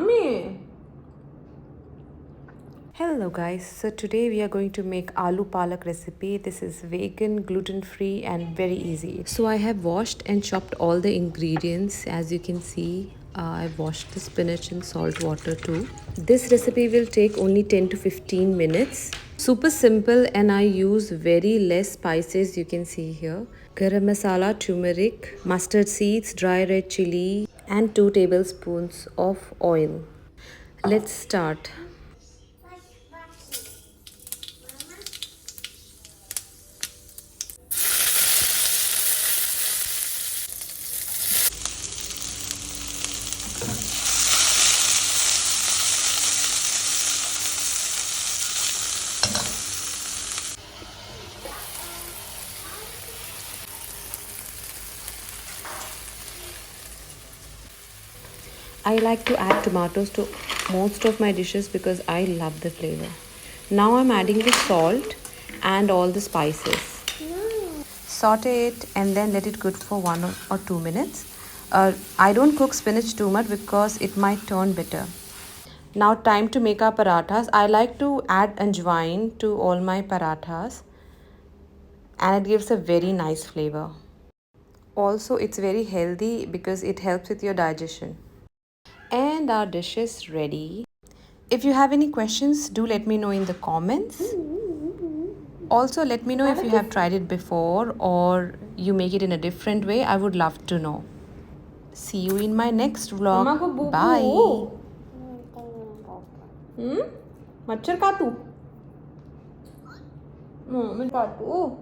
yummy. Hello guys, so today we are going to make aloo palak recipe. This is vegan, gluten free and very easy. So I have washed and chopped all the ingredients. As you can see, I've washed the spinach in salt water too. This recipe will take only 10 to 15 minutes. Super simple, and I use very less spices. You can see here garam masala, turmeric, mustard seeds, dry red chili and 2 tablespoons of oil. Let's start. I like to add tomatoes to most of my dishes because I love the flavor. Now I'm adding the salt and all the spices. Saute it and then let it cook for 1 or 2 minutes. I don't cook spinach too much because it might turn bitter. Now time to make our parathas. I like to add ajwain to all my parathas and it gives a very nice flavor. Also, it's very healthy because it helps with your digestion. And our dish is ready. If you have any questions, do let me know in the comments. Also, let me know if you have tried it before or you make it in a different way. I would love to know. See you in my next vlog. Bye. मच्छर काटू मैं काटू